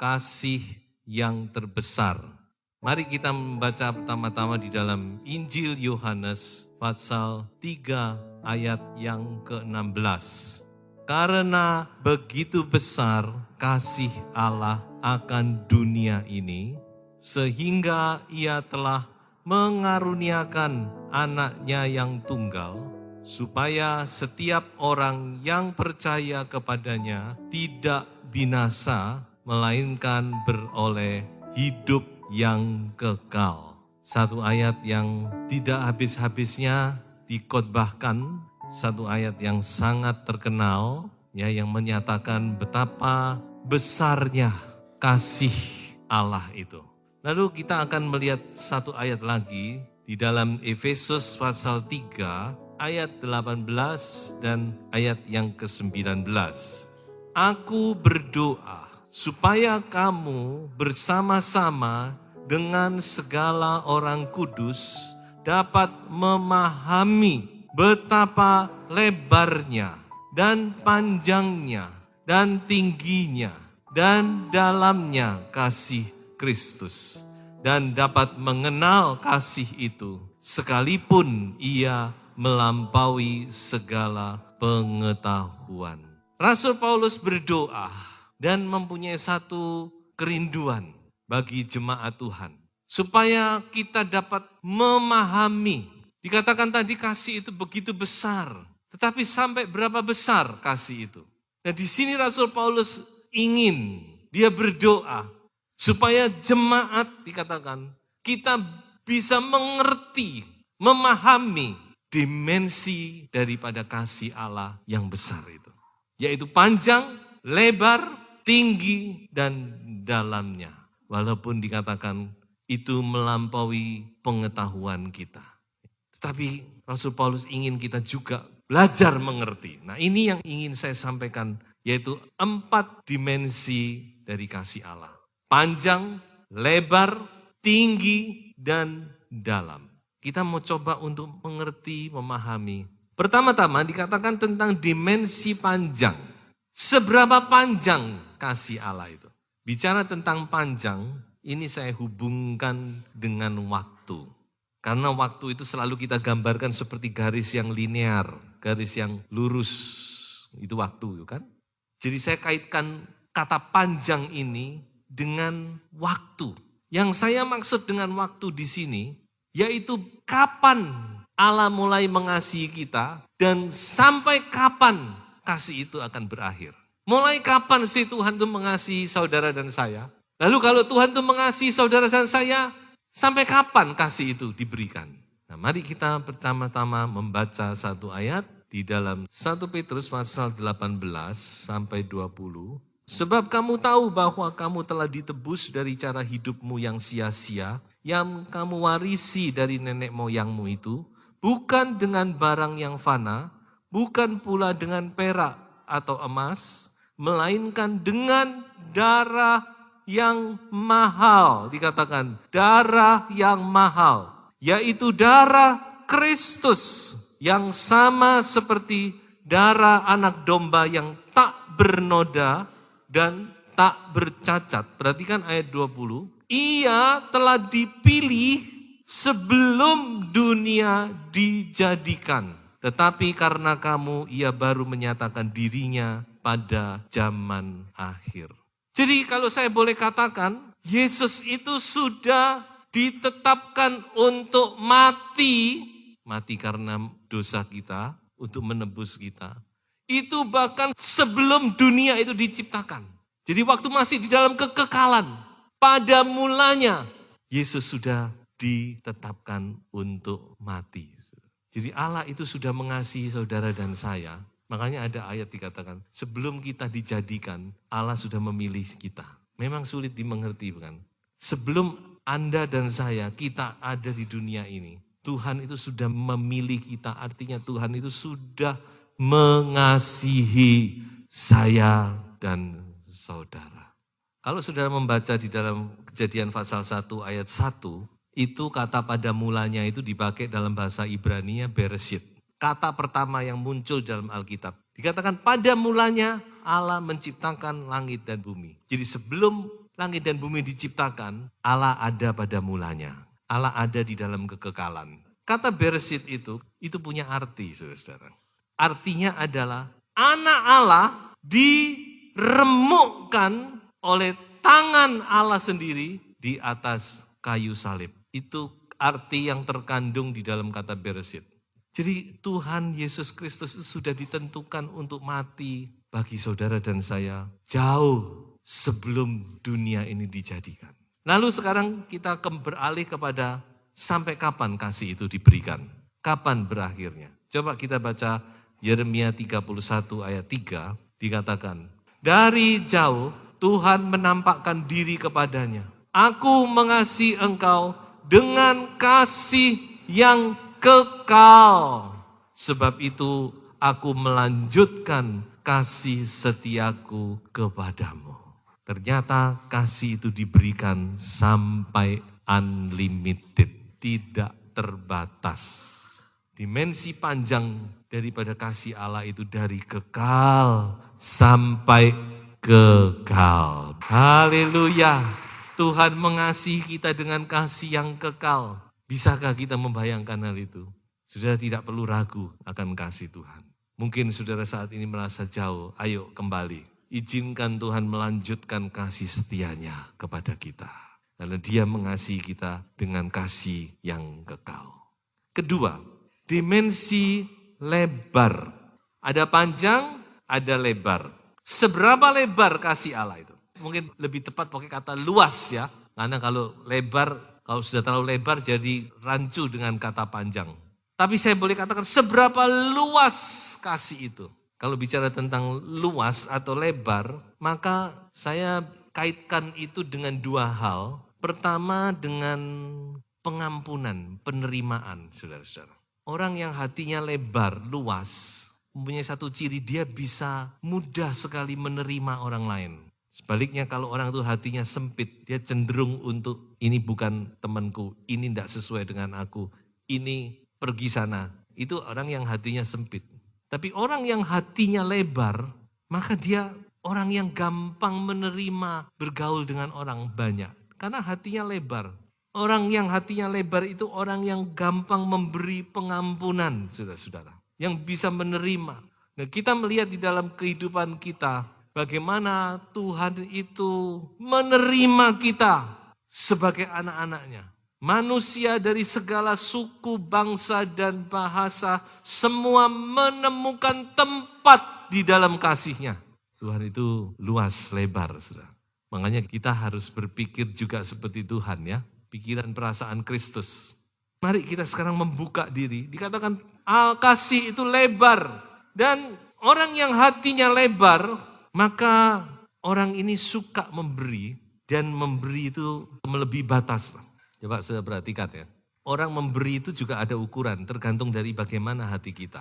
kasih yang terbesar. Mari kita membaca pertama-tama di dalam Injil Yohanes pasal 3 ayat yang ke-16. Karena begitu besar kasih Allah akan dunia ini, sehingga ia telah mengaruniakan anaknya yang tunggal, supaya setiap orang yang percaya kepadanya tidak binasa, melainkan beroleh hidup yang kekal. Satu ayat yang tidak habis-habisnya dikhotbahkan, satu ayat yang sangat terkenal, ya, yang menyatakan betapa besarnya kasih Allah itu. Lalu kita akan melihat satu ayat lagi di dalam Efesus pasal 3 ayat 18 dan ayat yang ke-19. Aku berdoa supaya kamu bersama-sama dengan segala orang kudus dapat memahami betapa lebarnya dan panjangnya dan tingginya dan dalamnya kasih Kristus, dan dapat mengenal kasih itu sekalipun ia melampaui segala pengetahuan. Rasul Paulus berdoa dan mempunyai satu kerinduan bagi jemaat Tuhan, supaya kita dapat memahami. Dikatakan tadi kasih itu begitu besar, tetapi sampai berapa besar kasih itu? Nah, di sini Rasul Paulus dia berdoa supaya jemaat, dikatakan, kita bisa mengerti, memahami dimensi daripada kasih Allah yang besar itu. Yaitu panjang, lebar, tinggi, dan dalamnya. Walaupun dikatakan itu melampaui pengetahuan kita. Tetapi Rasul Paulus ingin kita juga belajar mengerti. Nah, ini yang ingin saya sampaikan, yaitu 4 dimensi dari kasih Allah. Panjang, lebar, tinggi, dan dalam. Kita mau coba untuk mengerti, memahami. Pertama-tama dikatakan tentang dimensi panjang. Seberapa panjang kasih Allah itu? Bicara tentang panjang, ini saya hubungkan dengan waktu. Karena waktu itu selalu kita gambarkan seperti garis yang linear, garis yang lurus. Itu waktu, kan? Jadi saya kaitkan kata panjang ini dengan waktu. Yang saya maksud dengan waktu di sini, yaitu kapan Allah mulai mengasihi kita dan sampai kapan kasih itu akan berakhir. Mulai kapan sih Tuhan itu mengasihi saudara dan saya? Lalu kalau Tuhan itu mengasihi saudara dan saya, sampai kapan kasih itu diberikan? Nah, mari kita pertama-tama membaca satu ayat di dalam 1 Petrus pasal 18 sampai 20. Sebab kamu tahu bahwa kamu telah ditebus dari cara hidupmu yang sia-sia, yang kamu warisi dari nenek moyangmu itu, bukan dengan barang yang fana, bukan pula dengan perak atau emas, melainkan dengan darah yang mahal. Dikatakan darah yang mahal, yaitu darah Kristus, yang sama seperti darah anak domba yang tak bernoda dan tak bercacat. Perhatikan ayat 20. Ia telah dipilih sebelum dunia dijadikan. Tetapi karena kamu, ia baru menyatakan dirinya pada zaman akhir. Jadi kalau saya boleh katakan, Yesus itu sudah ditetapkan untuk mati karena dosa kita, untuk menebus kita. Itu bahkan sebelum dunia itu diciptakan. Jadi waktu masih di dalam kekekalan, pada mulanya Yesus sudah ditetapkan untuk mati. Jadi Allah itu sudah mengasihi saudara dan saya. Makanya ada ayat dikatakan, sebelum kita dijadikan, Allah sudah memilih kita. Memang sulit dimengerti, bukan? Sebelum Anda dan saya, kita ada di dunia ini, Tuhan itu sudah memilih kita. Artinya Tuhan itu sudah mengasihi saya dan saudara. Kalau saudara membaca di dalam Kejadian pasal 1 ayat 1, itu kata pada mulanya itu dipakai dalam bahasa Ibrani Bereshit. Kata pertama yang muncul dalam Alkitab. Dikatakan pada mulanya Allah menciptakan langit dan bumi. Jadi sebelum langit dan bumi diciptakan, Allah ada pada mulanya. Allah ada di dalam kekekalan. Kata Bereshit itu punya arti, saudara-saudara. Artinya adalah anak Allah diremukkan oleh tangan Allah sendiri di atas kayu salib. Itu arti yang terkandung di dalam kata Bereshit. Jadi Tuhan Yesus Kristus sudah ditentukan untuk mati bagi saudara dan saya jauh sebelum dunia ini dijadikan. Lalu sekarang kita beralih kepada sampai kapan kasih itu diberikan? Kapan berakhirnya? Coba kita baca Yeremia 31 ayat 3, dikatakan, dari jauh Tuhan menampakkan diri kepadanya. Aku mengasihi engkau dengan kasih yang kekal. Sebab itu aku melanjutkan kasih setiaku kepadamu. Ternyata kasih itu diberikan sampai unlimited, tidak terbatas. Dimensi panjang daripada kasih Allah itu dari kekal sampai kekal. Haleluya. Tuhan mengasihi kita dengan kasih yang kekal. Bisakah kita membayangkan hal itu? Saudara tidak perlu ragu akan kasih Tuhan. Mungkin saudara saat ini merasa jauh, ayo kembali. Izinkan Tuhan melanjutkan kasih setianya kepada kita. Karena Dia mengasihi kita dengan kasih yang kekal. Kedua, dimensi lebar. Ada panjang, ada lebar. Seberapa lebar kasih Allah itu? Mungkin lebih tepat pakai kata luas ya. Karena kalau lebar, kalau sudah terlalu lebar jadi rancu dengan kata panjang. Tapi saya boleh katakan seberapa luas kasih itu. Kalau bicara tentang luas atau lebar, maka saya kaitkan itu dengan dua hal. Pertama dengan pengampunan, penerimaan, saudara-saudara. Orang yang hatinya lebar, luas, mempunyai satu ciri, dia bisa mudah sekali menerima orang lain. Sebaliknya kalau orang itu hatinya sempit, dia cenderung untuk ini bukan temanku, ini tidak sesuai dengan aku, ini pergi sana. Itu orang yang hatinya sempit. Tapi orang yang hatinya lebar, maka dia orang yang gampang menerima bergaul dengan orang banyak. Karena hatinya lebar. Orang yang hatinya lebar itu orang yang gampang memberi pengampunan, saudara-saudara. Yang bisa menerima. Nah, kita melihat di dalam kehidupan kita, bagaimana Tuhan itu menerima kita sebagai anak-anaknya. Manusia dari segala suku, bangsa, dan bahasa, semua menemukan tempat di dalam kasih-Nya. Tuhan itu luas, lebar, saudara. Makanya kita harus berpikir juga seperti Tuhan ya. Pikiran perasaan Kristus. Mari kita sekarang membuka diri. Dikatakan kasih itu lebar. Dan orang yang hatinya lebar, maka orang ini suka memberi. Dan memberi itu melebihi batas. Coba saya perhatikan ya. Orang memberi itu juga ada ukuran, tergantung dari bagaimana hati kita.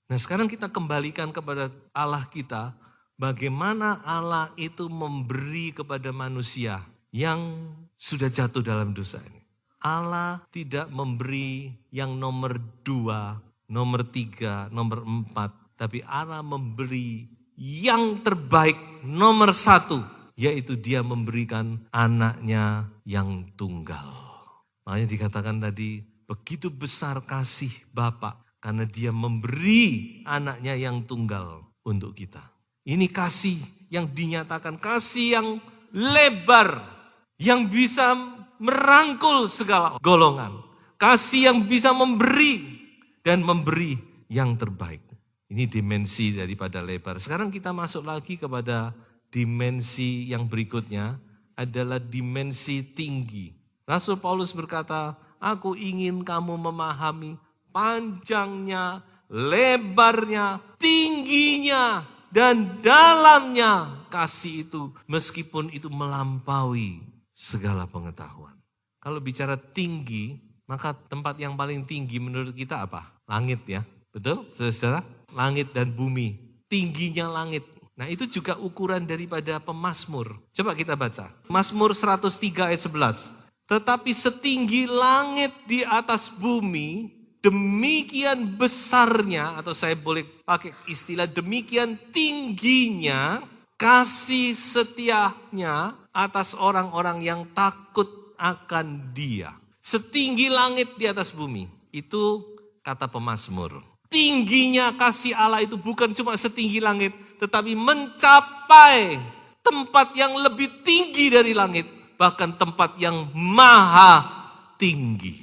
Nah sekarang kita kembalikan kepada Allah kita, bagaimana Allah itu memberi kepada manusia yang sudah jatuh dalam dosa ini. Allah tidak memberi yang nomor 2, nomor 3, nomor 4, tapi Allah memberi yang terbaik nomor 1, yaitu Dia memberikan anaknya yang tunggal. Makanya dikatakan tadi, begitu besar kasih Bapa karena Dia memberi anaknya yang tunggal untuk kita. Ini kasih yang dinyatakan, kasih yang lebar, yang bisa merangkul segala golongan. Kasih yang bisa memberi dan memberi yang terbaik. Ini dimensi daripada lebar. Sekarang kita masuk lagi kepada dimensi yang berikutnya, adalah dimensi tinggi. Rasul Paulus berkata, aku ingin kamu memahami panjangnya, lebarnya, tingginya, dan dalamnya kasih itu, meskipun itu melampaui segala pengetahuan. Kalau bicara tinggi, maka tempat yang paling tinggi menurut kita apa? Langit ya, betul saudara? Langit dan bumi, tingginya langit. Nah itu juga ukuran daripada pemazmur. Coba kita baca, Mazmur 103 ayat 11. Tetapi setinggi langit di atas bumi, demikian besarnya, atau saya boleh pakai istilah demikian tingginya, kasih setianya atas orang-orang yang takut akan Dia. Setinggi langit di atas bumi. Itu kata pemazmur. Tingginya kasih Allah itu bukan cuma setinggi langit, tetapi mencapai tempat yang lebih tinggi dari langit. Bahkan tempat yang maha tinggi.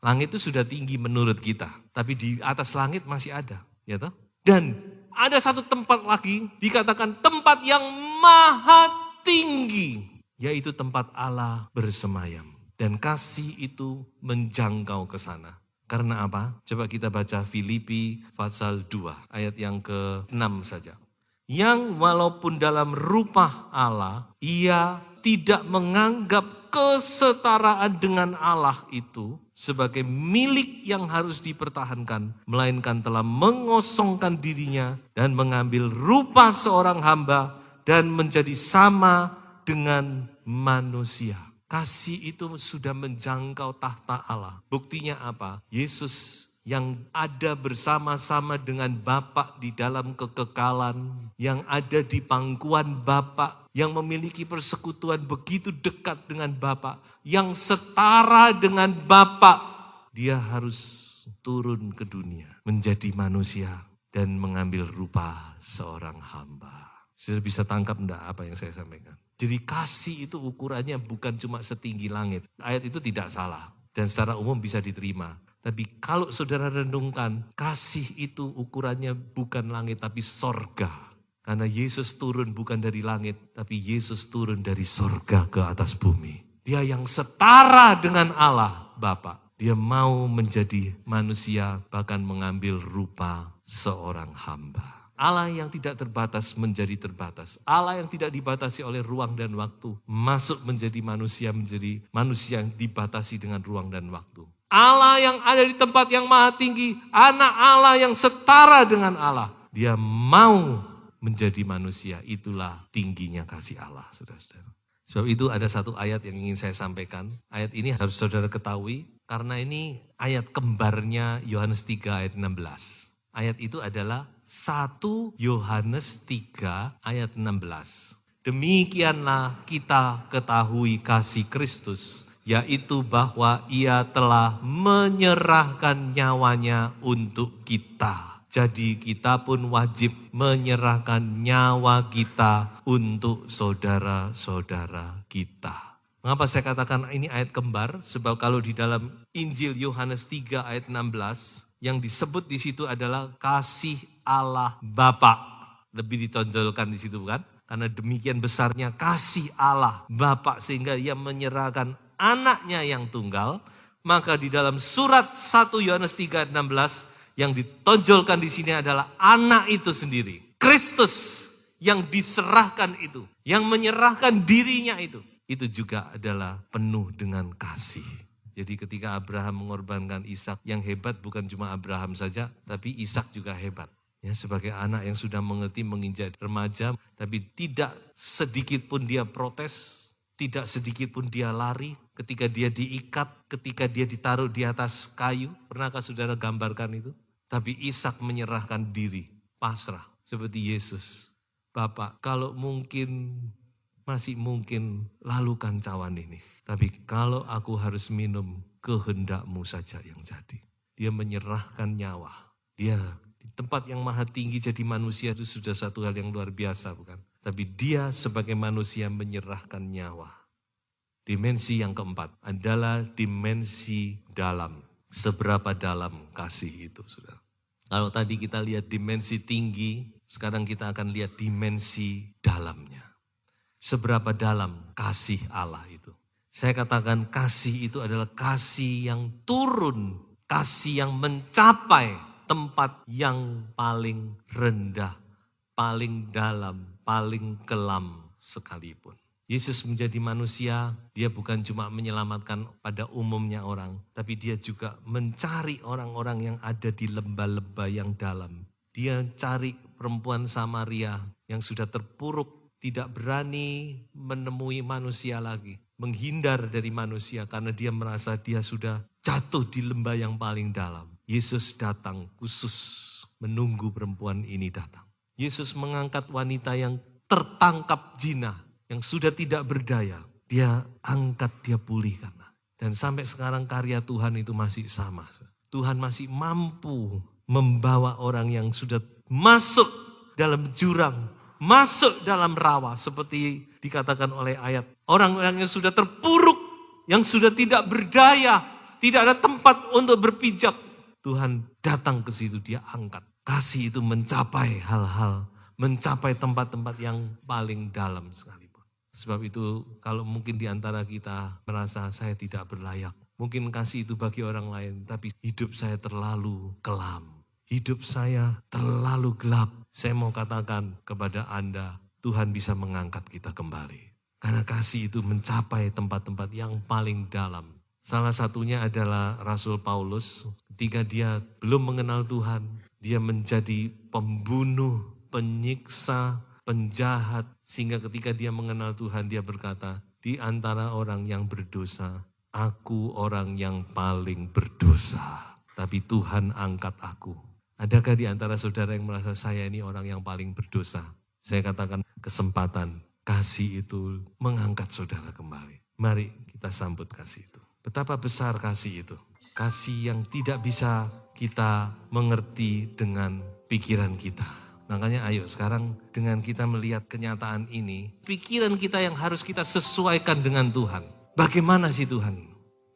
Langit itu sudah tinggi menurut kita. Tapi di atas langit masih ada. Ya toh? Dan ada satu tempat lagi dikatakan tempat yang maha tinggi. Yaitu tempat Allah bersemayam. Dan kasih itu menjangkau ke sana. Karena apa? Coba kita baca Filipi pasal 2 ayat yang ke-6 saja. Yang walaupun dalam rupa Allah, ia tidak menganggap kesetaraan dengan Allah itu sebagai milik yang harus dipertahankan, melainkan telah mengosongkan dirinya dan mengambil rupa seorang hamba dan menjadi sama dengan manusia. Kasih itu sudah menjangkau tahta Allah. Buktinya apa? Yesus yang ada bersama-sama dengan Bapa di dalam kekekalan, yang ada di pangkuan Bapa, yang memiliki persekutuan begitu dekat dengan Bapa, yang setara dengan Bapa, dia harus turun ke dunia, menjadi manusia dan mengambil rupa seorang hamba. Sudah bisa tangkap enggak apa yang saya sampaikan? Jadi kasih itu ukurannya bukan cuma setinggi langit. Ayat itu tidak salah dan secara umum bisa diterima. Tapi kalau saudara renungkan, kasih itu ukurannya bukan langit tapi sorga. Karena Yesus turun bukan dari langit, tapi Yesus turun dari sorga ke atas bumi. Dia yang setara dengan Allah Bapa. Dia mau menjadi manusia, bahkan mengambil rupa seorang hamba. Allah yang tidak terbatas menjadi terbatas. Allah yang tidak dibatasi oleh ruang dan waktu. Masuk menjadi manusia yang dibatasi dengan ruang dan waktu. Allah yang ada di tempat yang maha tinggi. Anak Allah yang setara dengan Allah. Dia mau menjadi manusia. Itulah tingginya kasih Allah, saudara-saudara. Sebab itu ada satu ayat yang ingin saya sampaikan. Ayat ini harus saudara ketahui. Karena ini ayat kembarnya Yohanes 3 ayat 16. Ayat itu adalah 1 Yohanes 3 ayat 16. Demikianlah kita ketahui kasih Kristus, yaitu bahwa ia telah menyerahkan nyawanya untuk kita. Jadi kita pun wajib menyerahkan nyawa kita untuk saudara-saudara kita. Mengapa saya katakan ini ayat kembar? Sebab kalau di dalam Injil Yohanes 3 ayat 16, yang disebut di situ adalah kasih Allah Bapa. Lebih ditonjolkan di situ kan? Karena demikian besarnya kasih Allah Bapa sehingga ia menyerahkan anaknya yang tunggal. Maka di dalam surat 1 Yohanes 3 ayat 16 yang ditonjolkan di sini adalah anak itu sendiri. Kristus yang diserahkan itu, yang menyerahkan dirinya itu juga adalah penuh dengan kasih. Jadi ketika Abraham mengorbankan Ishak, yang hebat bukan cuma Abraham saja, tapi Ishak juga hebat. Ya, sebagai anak yang sudah mengerti menginjak remaja, tapi tidak sedikit pun dia protes, tidak sedikit pun dia lari. Ketika dia diikat, ketika dia ditaruh di atas kayu, pernahkah saudara gambarkan itu? Tapi Ishak menyerahkan diri, pasrah, seperti Yesus. Bapak, kalau mungkin, masih mungkin, lalukan cawan ini. Tapi kalau aku harus minum, kehendak-Mu saja yang jadi. Dia menyerahkan nyawa. Dia di tempat yang maha tinggi jadi manusia itu sudah satu hal yang luar biasa, bukan? Tapi dia sebagai manusia menyerahkan nyawa. Dimensi yang keempat adalah dimensi dalam. Seberapa dalam kasih itu, saudara. Kalau tadi kita lihat dimensi tinggi, sekarang kita akan lihat dimensi dalamnya. Seberapa dalam kasih Allah itu. Saya katakan kasih itu adalah kasih yang turun, kasih yang mencapai tempat yang paling rendah, paling dalam, paling kelam sekalipun. Yesus menjadi manusia, dia bukan cuma menyelamatkan pada umumnya orang, tapi dia juga mencari orang-orang yang ada di lembah-lembah yang dalam. Dia cari perempuan Samaria yang sudah terpuruk, tidak berani menemui manusia lagi. Menghindar dari manusia karena dia merasa dia sudah jatuh di lembah yang paling dalam. Yesus datang khusus menunggu perempuan ini datang. Yesus mengangkat wanita yang tertangkap zina. yang sudah tidak berdaya, dia angkat, dia pulihkan. Dan sampai sekarang karya Tuhan itu masih sama. Tuhan masih mampu membawa orang yang sudah masuk dalam jurang, masuk dalam rawa, seperti dikatakan oleh ayat. Orang-orang yang sudah terpuruk, yang sudah tidak berdaya, tidak ada tempat untuk berpijak. Tuhan datang ke situ, dia angkat. Kasih itu mencapai hal-hal, mencapai tempat-tempat yang paling dalam sekalipun. Sebab itu kalau mungkin di antara kita merasa saya tidak berlayak. Mungkin kasih itu bagi orang lain, tapi hidup saya terlalu kelam. Hidup saya terlalu gelap. Saya mau katakan kepada Anda, Tuhan bisa mengangkat kita kembali. Karena kasih itu mencapai tempat-tempat yang paling dalam. Salah satunya adalah Rasul Paulus. Ketika dia belum mengenal Tuhan, dia menjadi pembunuh, penyiksa, penjahat. Sehingga ketika dia mengenal Tuhan, dia berkata, di antara orang yang berdosa, aku orang yang paling berdosa. Tapi Tuhan angkat aku. Adakah di antara saudara yang merasa saya ini orang yang paling berdosa? Saya katakan kesempatan kasih itu mengangkat saudara kembali. Mari kita sambut kasih itu. Betapa besar kasih itu. Kasih yang tidak bisa kita mengerti dengan pikiran kita. Makanya ayo sekarang dengan kita melihat kenyataan ini, pikiran kita yang harus kita sesuaikan dengan Tuhan. Bagaimana sih Tuhan?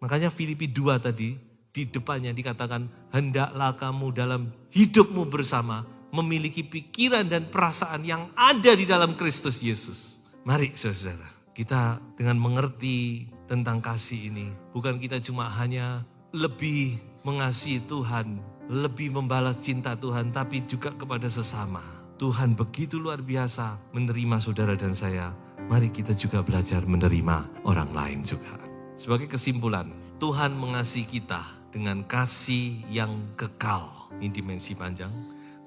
Makanya Filipi 2 tadi di depannya dikatakan, hendaklah kamu dalam hidupmu bersama memiliki pikiran dan perasaan yang ada di dalam Kristus Yesus. Mari saudara, kita dengan mengerti tentang kasih ini, bukan kita cuma hanya lebih mengasihi Tuhan, lebih membalas cinta Tuhan, tapi juga kepada sesama. Tuhan begitu luar biasa menerima saudara dan saya. Mari kita juga belajar menerima orang lain juga. Sebagai kesimpulan, Tuhan mengasihi kita dengan kasih yang kekal. Ini dimensi panjang.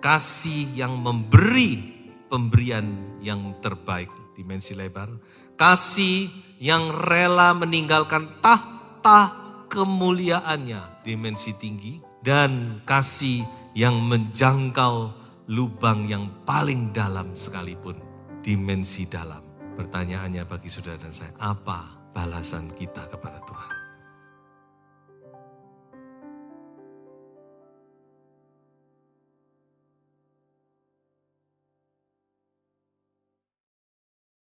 Kasih yang memberi pemberian yang terbaik. Dimensi lebar. Kasih yang rela meninggalkan tahta kemuliaannya. Dimensi tinggi. Dan kasih yang menjangkau lubang yang paling dalam sekalipun. Dimensi dalam. Pertanyaannya bagi saudara dan saya, apa balasan kita kepada Tuhan?